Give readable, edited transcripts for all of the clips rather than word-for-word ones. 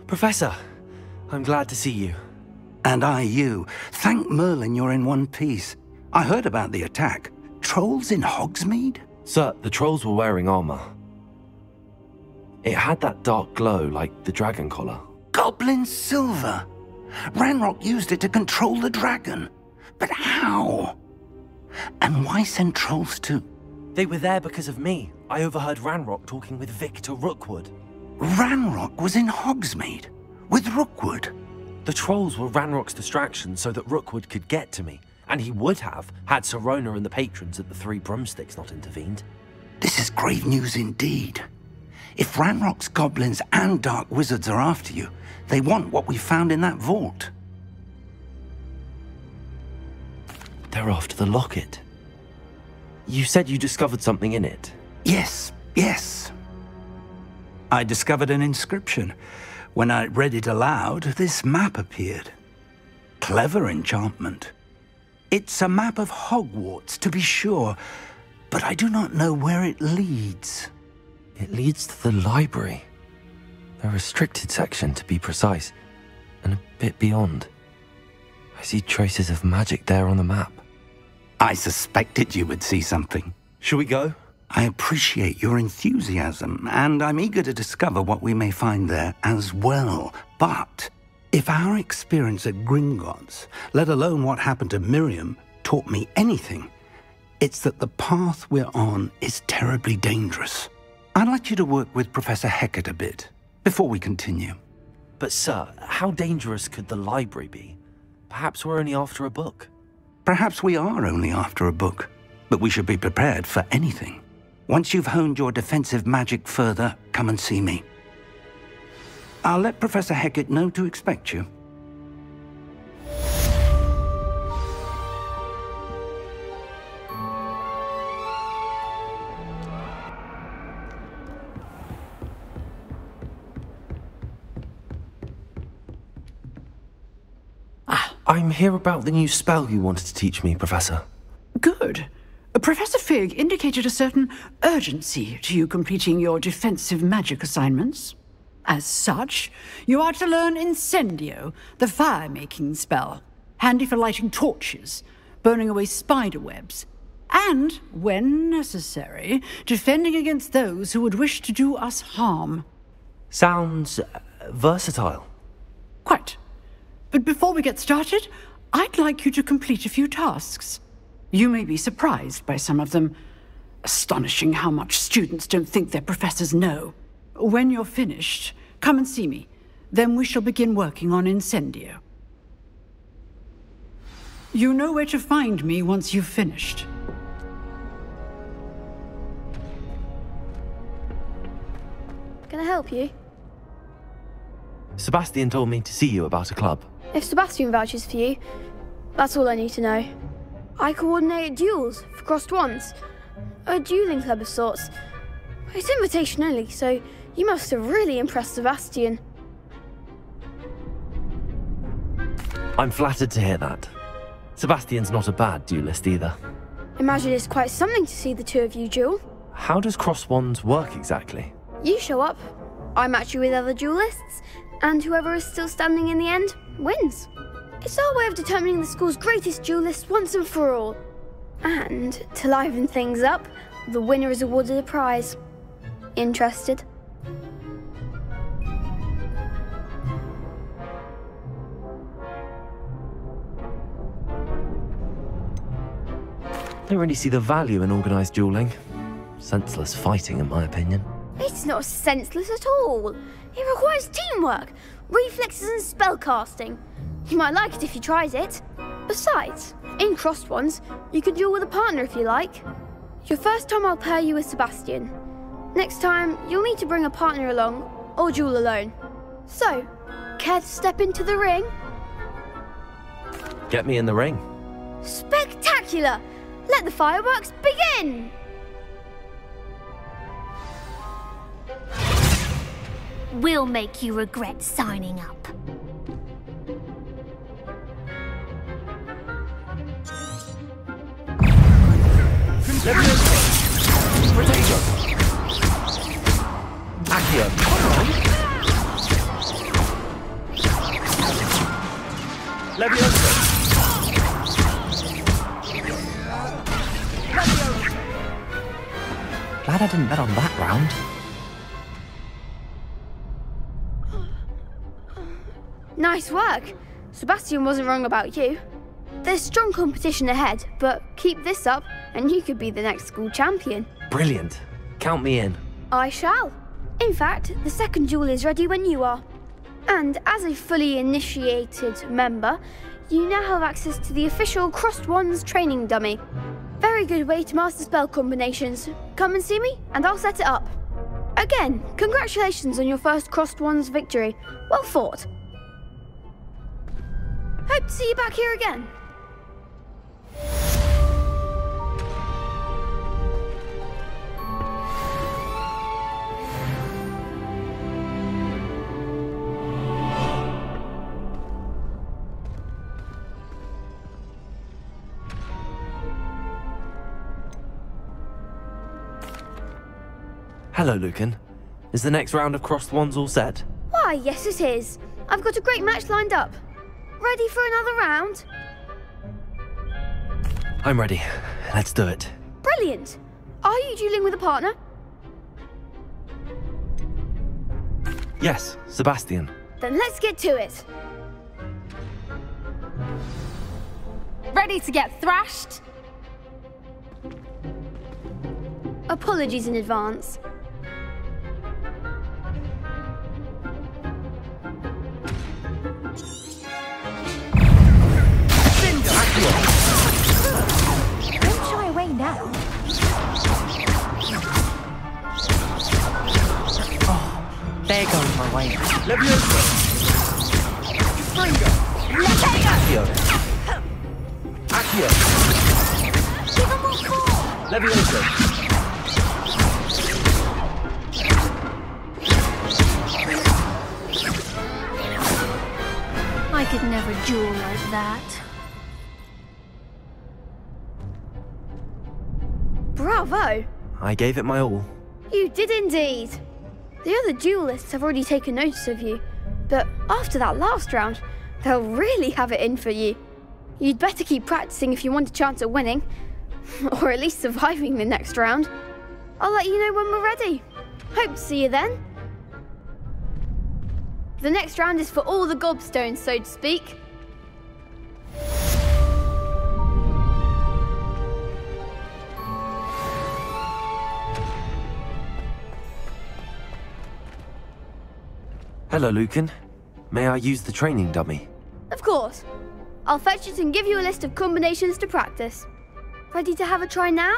Professor, I'm glad to see you. And I you. Thank Merlin you're in one piece. I heard about the attack. Trolls in Hogsmeade? Sir, the trolls were wearing armor. It had that dark glow like the dragon collar. Goblin silver! Ranrock used it to control the dragon. But how? And why send trolls to... They were there because of me. I overheard Ranrock talking with Victor Rookwood. Ranrock was in Hogsmeade? With Rookwood? The trolls were Ranrock's distraction so that Rookwood could get to me. And he would have, had Sirona and the patrons at the Three Broomsticks not intervened. This is grave news indeed. If Ranrock's goblins and dark wizards are after you, they want what we found in that vault. They're after the locket. You said you discovered something in it. Yes. I discovered an inscription. When I read it aloud, this map appeared. Clever enchantment. It's a map of Hogwarts, to be sure, but I do not know where it leads. It leads to the library. The restricted section, to be precise, and a bit beyond. I see traces of magic there on the map. I suspected you would see something. Shall we go? I appreciate your enthusiasm, and I'm eager to discover what we may find there as well. But if our experience at Gringotts, let alone what happened to Miriam, taught me anything, it's that the path we're on is terribly dangerous. I'd like you to work with Professor Hecat a bit, before we continue. But sir, how dangerous could the library be? Perhaps we're only after a book. Perhaps we are only after a book, but we should be prepared for anything. Once you've honed your defensive magic further, come and see me. I'll let Professor Hecat know to expect you. I'm here about the new spell you wanted to teach me, Professor. Good. Professor Fig indicated a certain urgency to you completing your defensive magic assignments. As such, you are to learn Incendio, the fire-making spell, handy for lighting torches, burning away spider webs, and, when necessary, defending against those who would wish to do us harm. Sounds versatile. Quite. But before we get started, I'd like you to complete a few tasks. You may be surprised by some of them. Astonishing how much students don't think their professors know. When you're finished, come and see me. Then we shall begin working on Incendio. You know where to find me once you've finished. Can I help you? Sebastian told me to see you about a club. If Sebastian vouches for you, that's all I need to know. I coordinate duels for crossed wands. A dueling club of sorts. It's invitation only, so you must have really impressed Sebastian. I'm flattered to hear that. Sebastian's not a bad duelist either. Imagine it's quite something to see the two of you duel. How does cross wands work exactly? You show up, I match you with other duelists, and whoever is still standing in the end wins. It's our way of determining the school's greatest duelist once and for all. And to liven things up, the winner is awarded a prize. Interested? I don't really see the value in organised duelling. Senseless fighting, in my opinion. It's not senseless at all. It requires teamwork, reflexes and spellcasting. You might like it if you tried it. Besides, in crossed ones, you can duel with a partner if you like. Your first time I'll pair you with Sebastian. Next time, you'll need to bring a partner along, or duel alone. So, care to step into the ring? Get me in the ring. Spectacular! Let the fireworks begin! We'll make you regret signing up. Accio. Glad I didn't bet on that round. Nice work. Sebastian wasn't wrong about you. There's strong competition ahead, but keep this up and you could be the next school champion. Brilliant. Count me in. I shall. In fact, the second duel is ready when you are. And as a fully initiated member, you now have access to the official Crossed Wands training dummy. Very good way to master spell combinations. Come and see me and I'll set it up. Again, congratulations on your first Crossed Wands victory. Well fought. Hope to see you back here again. Hello, Lucan. Is the next round of Crossed Wands all set? Why, yes it is. I've got a great match lined up. Ready for another round? I'm ready. Let's do it. Brilliant. Are you dueling with a partner? Yes, Sebastian. Then let's get to it. Ready to get thrashed? Apologies in advance. Don't shy away now. Oh, they're going my way. Leviosa! Springer! Accio. Accio! Give them more core. Leviosa! I could never duel like that. Bravo! I gave it my all. You did indeed. The other duelists have already taken notice of you, but after that last round, they'll really have it in for you. You'd better keep practicing if you want a chance at winning, or at least surviving the next round. I'll let you know when we're ready. Hope to see you then. The next round is for all the gobstones, so to speak. Hello, Lucan. May I use the training dummy? Of course. I'll fetch it and give you a list of combinations to practice. Ready to have a try now?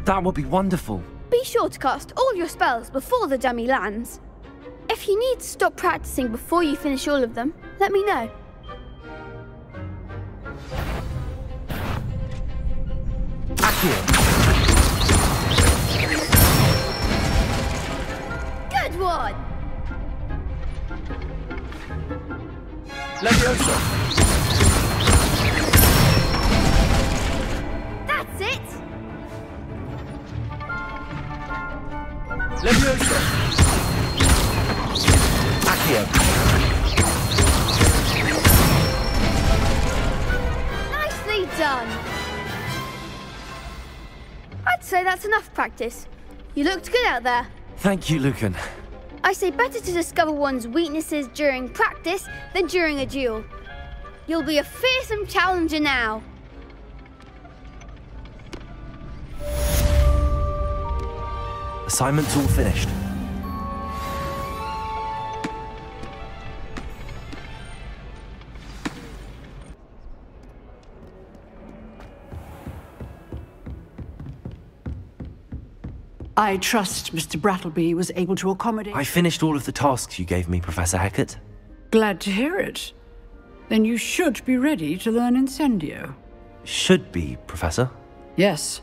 That would be wonderful. Be sure to cast all your spells before the dummy lands. If you need to stop practicing before you finish all of them, let me know. Accio. Good one! Leviosa! That's it! Leviosa! Accio. Nicely done! I'd say that's enough practice. You looked good out there. Thank you, Lucan. I say better to discover one's weaknesses during practice than during a duel. You'll be a fearsome challenger now. Assignment's all finished. I trust Mr. Brattleby was able to accommodate... I finished all of the tasks you gave me, Professor Hecat. Glad to hear it. Then you should be ready to learn Incendio. Should be, Professor. Yes.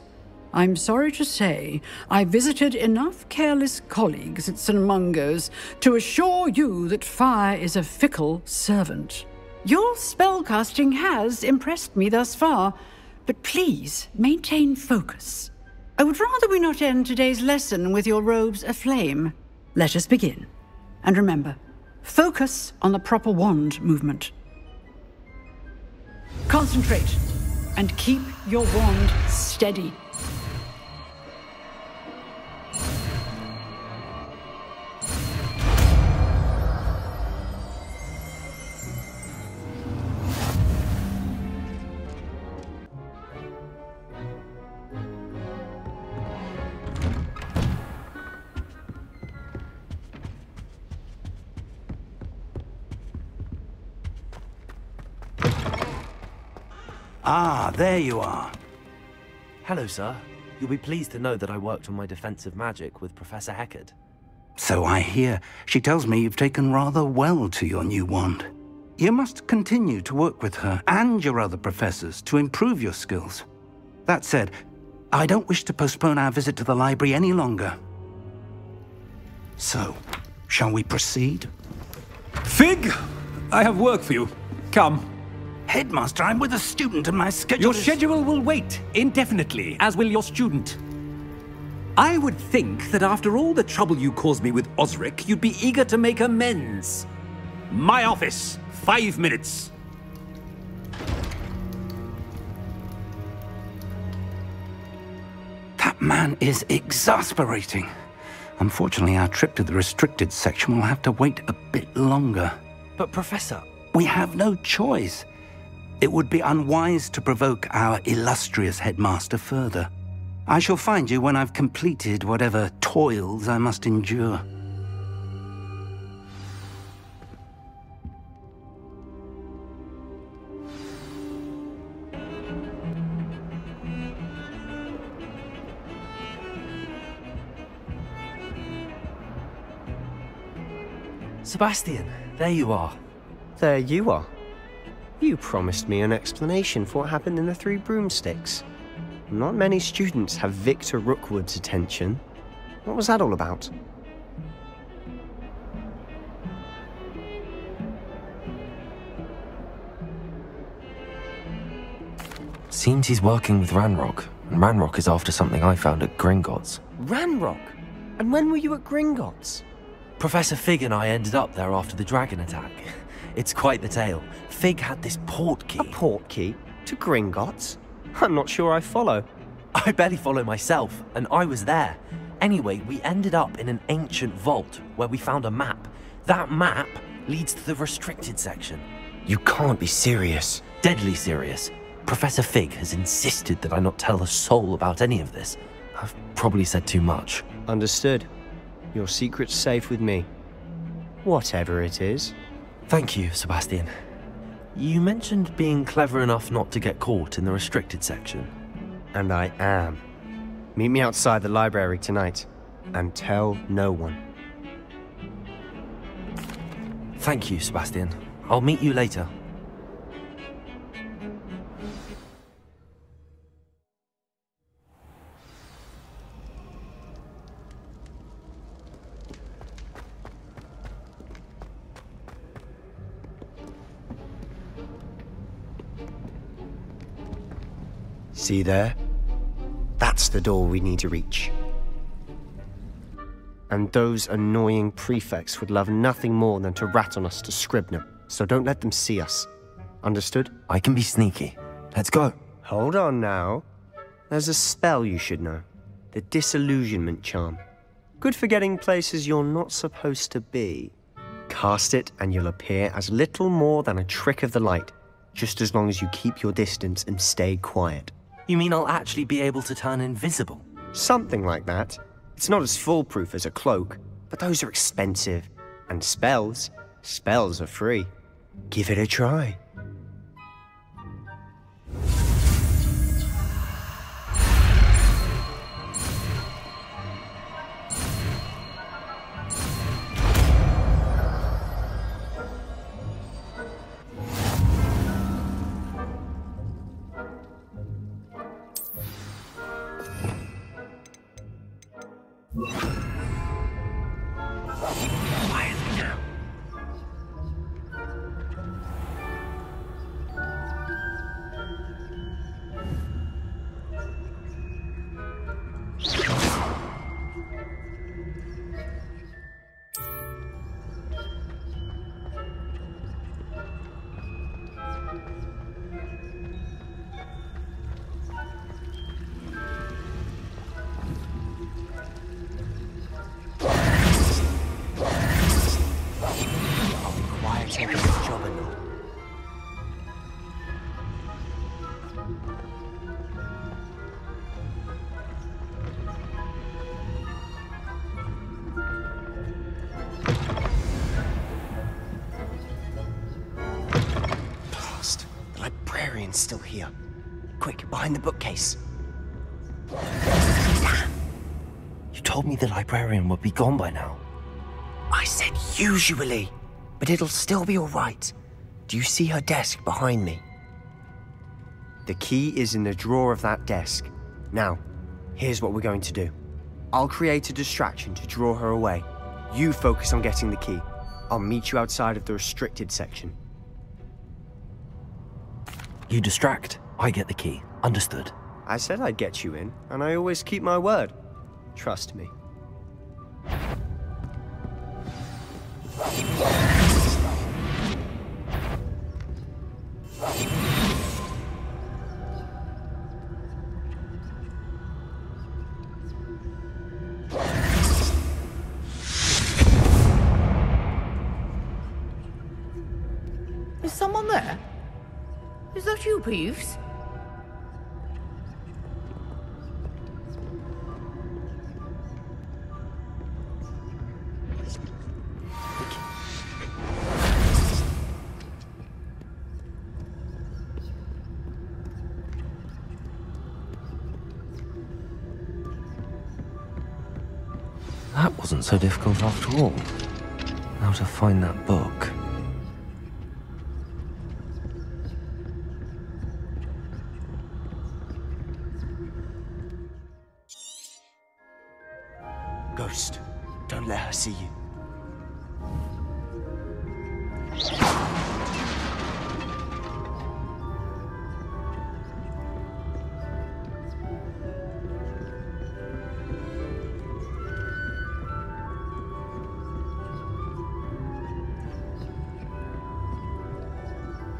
I'm sorry to say, I visited enough careless colleagues at St. Mungo's to assure you that fire is a fickle servant. Your spellcasting has impressed me thus far, but please maintain focus. I would rather we not end today's lesson with your robes aflame. Let us begin. And remember, Focus on the proper wand movement. Concentrate and keep your wand steady. Ah, there you are. Hello, sir. You'll be pleased to know that I worked on my defensive magic with Professor Heckard. So I hear. She tells me you've taken rather well to your new wand. You must continue to work with her and your other professors to improve your skills. That said, I don't wish to postpone our visit to the library any longer. So, shall we proceed? Fig! I have work for you. Come. Headmaster, I'm with a student and my schedule Your is... schedule will wait indefinitely, as will your student. I would think that after all the trouble you caused me with Osric, you'd be eager to make amends. My office, 5 minutes. That man is exasperating. Unfortunately, our trip to the restricted section will have to wait a bit longer. But, Professor... We have no choice. It would be unwise to provoke our illustrious headmaster further. I shall find you when I've completed whatever toils I must endure. Sebastian, there you are. There you are. You promised me an explanation for what happened in the Three Broomsticks. Not many students have Victor Rookwood's attention. What was that all about? Seems he's working with Ranrock, and Ranrock is after something I found at Gringotts. Ranrock? And when were you at Gringotts? Professor Fig and I ended up there after the dragon attack. It's quite the tale. Fig had this portkey. A portkey? To Gringotts? I'm not sure I follow. I barely follow myself, and I was there. Anyway, we ended up in an ancient vault where we found a map. That map leads to the restricted section. You can't be serious. Deadly serious. Professor Fig has insisted that I not tell a soul about any of this. I've probably said too much. Understood. Your secret's safe with me. Whatever it is. Thank you, Sebastian. You mentioned being clever enough not to get caught in the restricted section. And I am. Meet me outside the library tonight, and tell no one. Thank you, Sebastian. I'll meet you later. See there? That's the door we need to reach. And those annoying prefects would love nothing more than to rat on us to Scribner, so don't let them see us. Understood? I can be sneaky. Let's go. Hold on now. There's a spell you should know. The Disillusionment Charm. Good for getting places you're not supposed to be. Cast it and you'll appear as little more than a trick of the light, just as long as you keep your distance and stay quiet. You mean I'll actually be able to turn invisible? Something like that. It's not as foolproof as a cloak, but those are expensive. And spells are free. Give it a try. Champion juggernaut. Blast! The librarian's still here. Quick, behind the bookcase. You told me the librarian would be gone by now. I said usually, but it'll still be all right. Do you see her desk behind me? The key is in the drawer of that desk. Now, here's what we're going to do. I'll create a distraction to draw her away. You focus on getting the key. I'll meet you outside of the restricted section. You distract, I get the key. Understood. I said I'd get you in, and I always keep my word. Trust me. Is someone there? Is that you, Peeves? That wasn't so difficult after all. Now to find that book. Ghost, don't let her see you.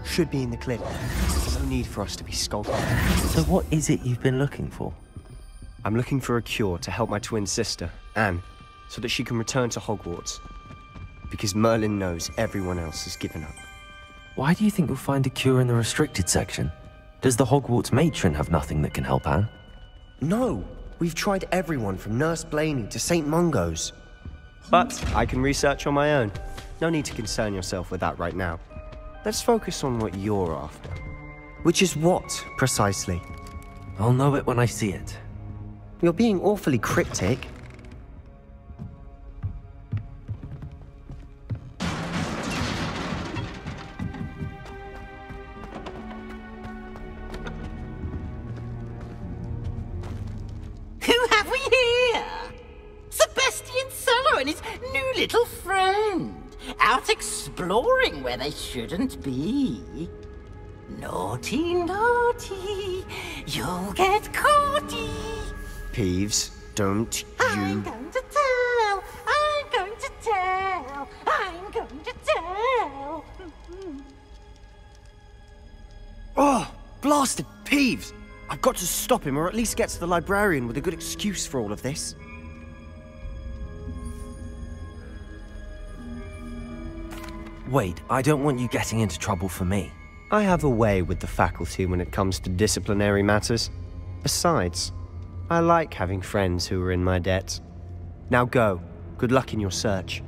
Should be in the clip. No need for us to be skulking. So what is it you've been looking for? I'm looking for a cure to help my twin sister, Anne, so that she can return to Hogwarts. Because Merlin knows everyone else has given up. Why do you think you'll find a cure in the restricted section? Does the Hogwarts matron have nothing that can help Anne? No! We've tried everyone from Nurse Blaney to St. Mungo's. But I can research on my own. No need to concern yourself with that right now. Let's focus on what you're after. Which is what, precisely? I'll know it when I see it. You're being awfully cryptic. Who have we here? Sebastian Cello and his new little friend. Out exploring where they shouldn't be. Naughty, naughty, you'll get caughty. Peeves, don't I'm you... going to tell, I'm going to tell, I'm going to tell. Oh, blasted Peeves! I've got to stop him, or at least get to the librarian with a good excuse for all of this. Wait, I don't want you getting into trouble for me. I have a way with the faculty when it comes to disciplinary matters. Besides, I like having friends who are in my debt. Now go. Good luck in your search.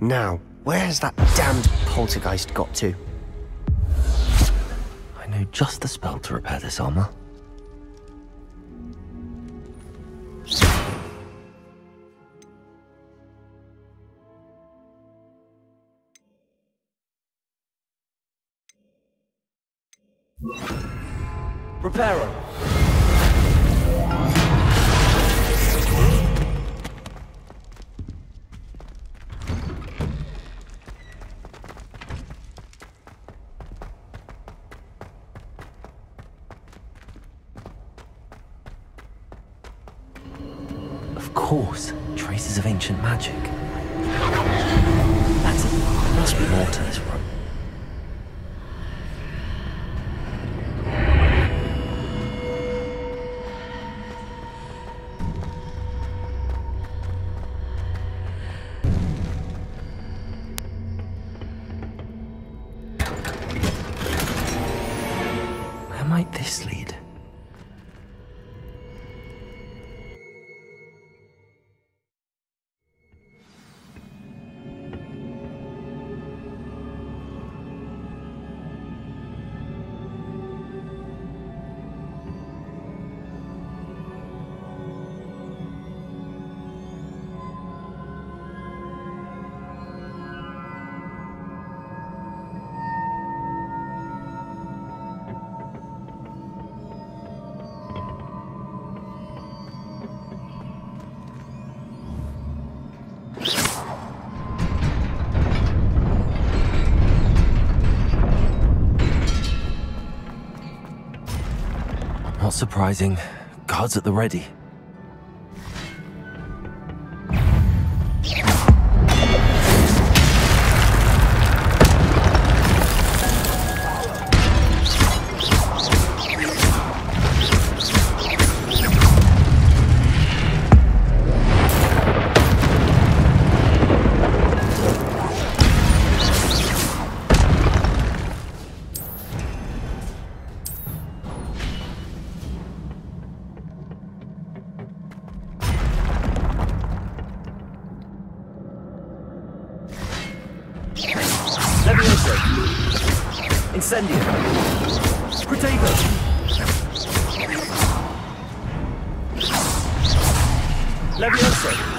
Now, where's that damned poltergeist got to? I know just the spell to repair this armor. Reparo. Of course, traces of ancient magic. That's it. There must be more to this room. Not surprising. Guards at the ready. Incendio. Protego. Levioso.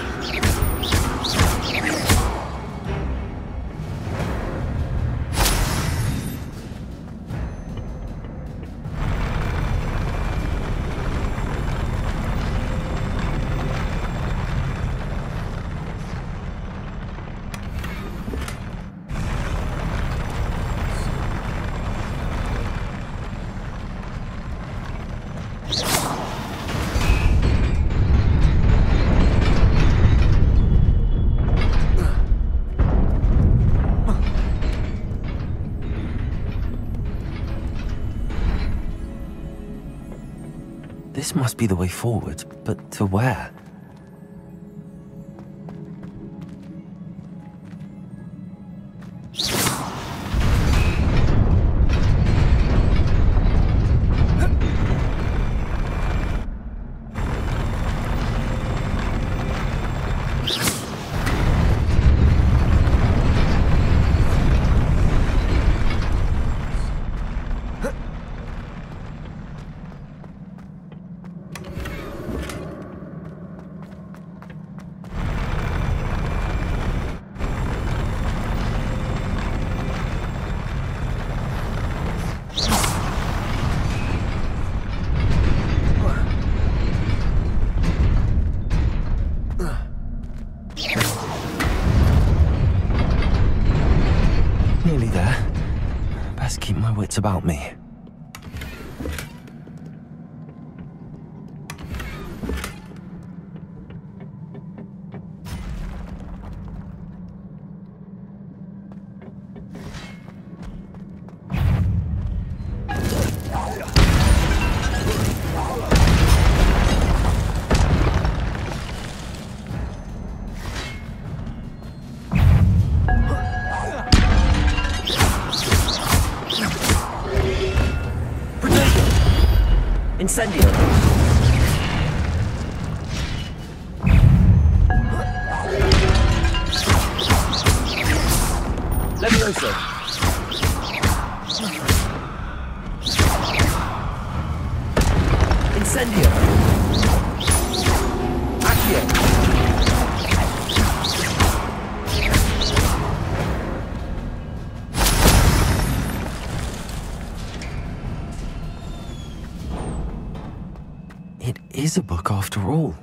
This must be the way forward, but to where? Nearly there. Best keep my wits about me. Incendio. Levioso. Incendio. Accio. It is a book after all.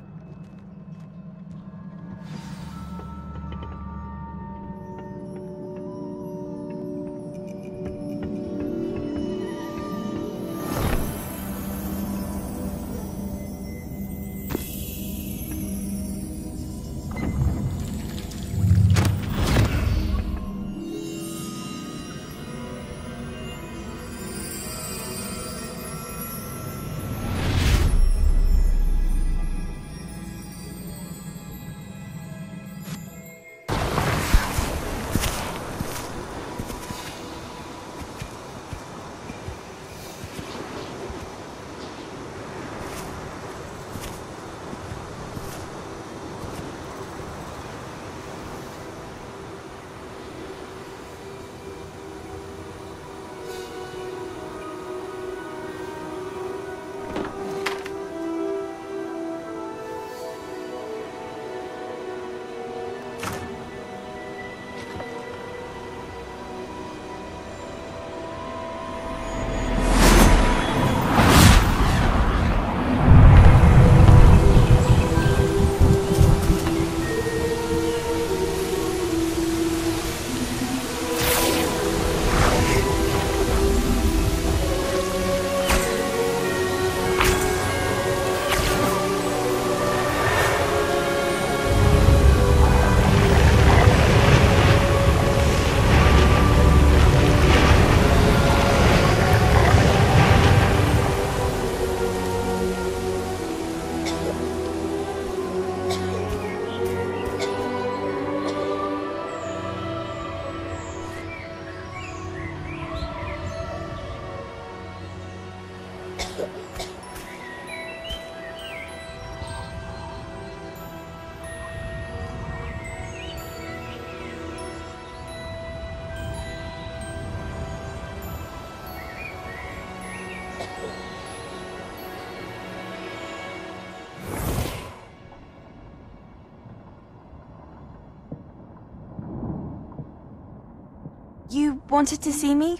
You wanted to see me?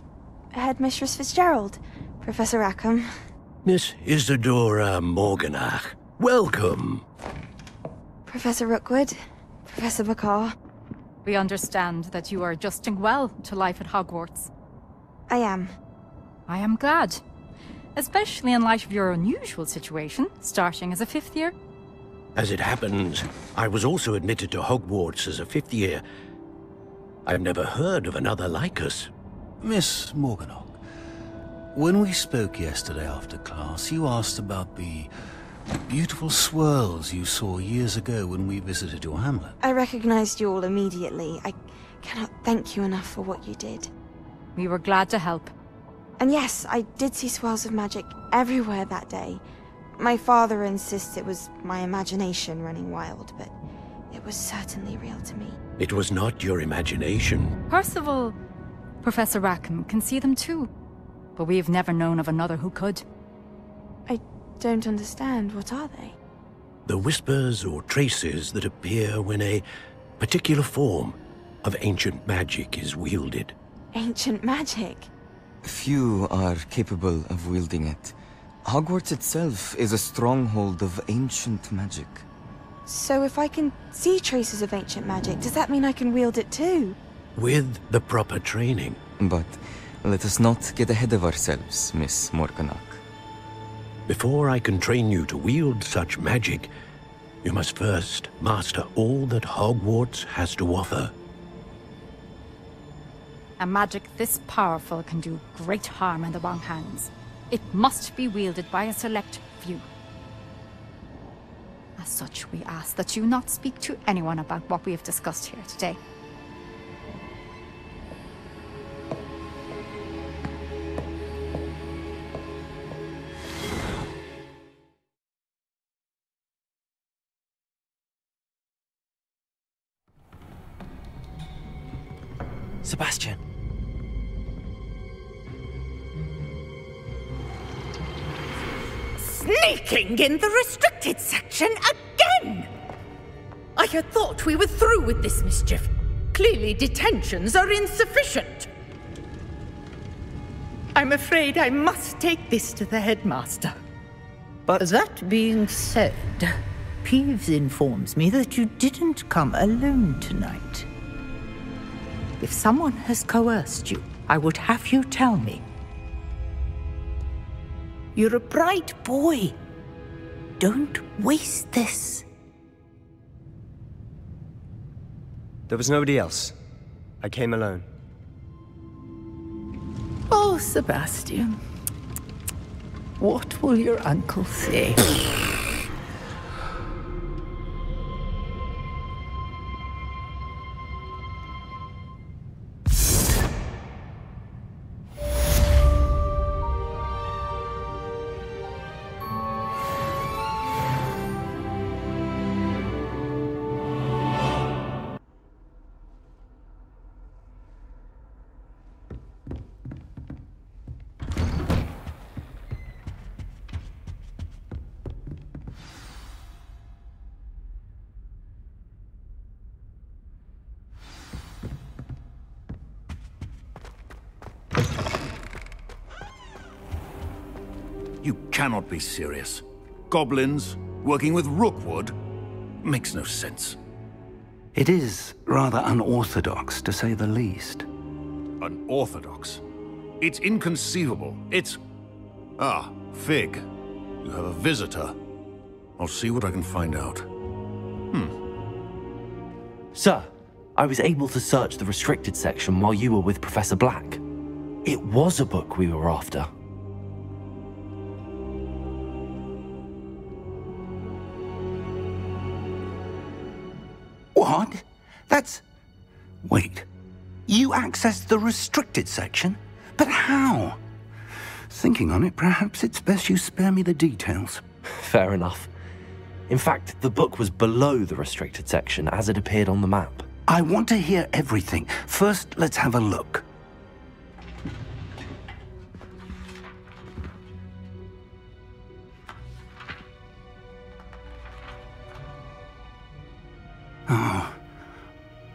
Headmistress Fitzgerald, Professor Rackham. Miss Isadora Morganach, welcome. Professor Rookwood, Professor Bakar. We understand that you are adjusting well to life at Hogwarts. I am. I am glad. Especially in light of your unusual situation, starting as a 5th year. As it happens, I was also admitted to Hogwarts as a 5th year. I've never heard of another like us. Miss Morganach, when we spoke yesterday after class, you asked about the beautiful swirls you saw years ago when we visited your hamlet. I recognized you all immediately. I cannot thank you enough for what you did. We were glad to help. And yes, I did see swirls of magic everywhere that day. My father insists it was my imagination running wild, but it was certainly real to me. It was not your imagination. Percival, Professor Rackham can see them too. But we have never known of another who could. I don't understand. What are they? The whispers or traces that appear when a particular form of ancient magic is wielded. Ancient magic? Few are capable of wielding it. Hogwarts itself is a stronghold of ancient magic. So if I can see traces of ancient magic, does that mean I can wield it too? With the proper training. But let us not get ahead of ourselves, Miss Morganach. Before I can train you to wield such magic, you must first master all that Hogwarts has to offer. A magic this powerful can do great harm in the wrong hands. It must be wielded by a select few. As such, we ask that you not speak to anyone about what we have discussed here today. Sebastian. Sneaking in the restricted section again! I had thought we were through with this mischief. Clearly detentions are insufficient. I'm afraid I must take this to the headmaster. But that being said, Peeves informs me that you didn't come alone tonight. If someone has coerced you, I would have you tell me. You're a bright boy. Don't waste this. There was nobody else. I came alone. Oh, Sebastian. What will your uncle say? You cannot be serious. Goblins working with Rookwood? Makes no sense. It is rather unorthodox, to say the least. Unorthodox? It's inconceivable. It's... Ah, Fig. You have a visitor. I'll see what I can find out. Sir, I was able to search the restricted section while you were with Professor Black. It was a book we were after. What? That's... Wait. You accessed the restricted section? But how? Thinking on it, perhaps it's best you spare me the details. Fair enough. In fact, the book was below the restricted section as it appeared on the map. I want to hear everything. First, let's have a look.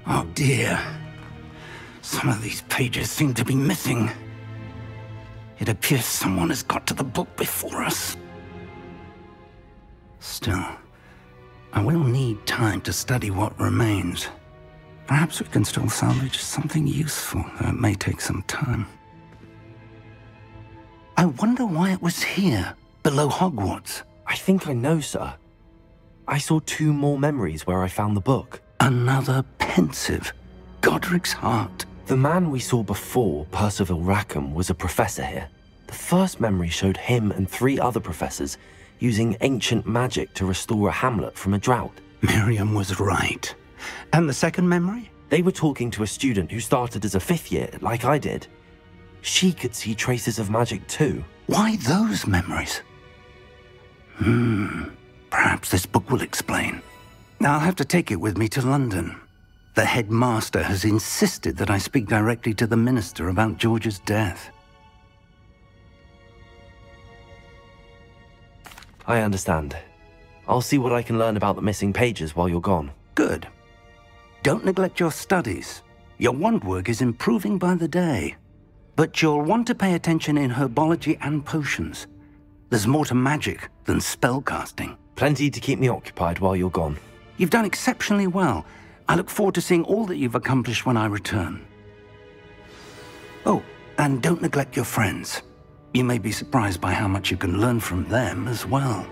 Oh dear. Some of these pages seem to be missing. It appears someone has got to the book before us. Still, I will need time to study what remains. Perhaps we can still salvage something useful, though it may take some time. I wonder why it was here, below Hogwarts. I think I know, sir. I saw 2 more memories where I found the book. Another pensive. Godric's heart. The man we saw before, Percival Rackham, was a professor here. The first memory showed him and 3 other professors using ancient magic to restore a hamlet from a drought. Miriam was right. And the second memory? They were talking to a student who started as a 5th year, like I did. She could see traces of magic too. Why those memories? Perhaps this book will explain. I'll have to take it with me to London. The headmaster has insisted that I speak directly to the minister about George's death. I understand. I'll see what I can learn about the missing pages while you're gone. Good. Don't neglect your studies. Your wand work is improving by the day. But you'll want to pay attention in herbology and potions. There's more to magic than spellcasting. Plenty to keep me occupied while you're gone. You've done exceptionally well. I look forward to seeing all that you've accomplished when I return. Oh, and don't neglect your friends. You may be surprised by how much you can learn from them as well.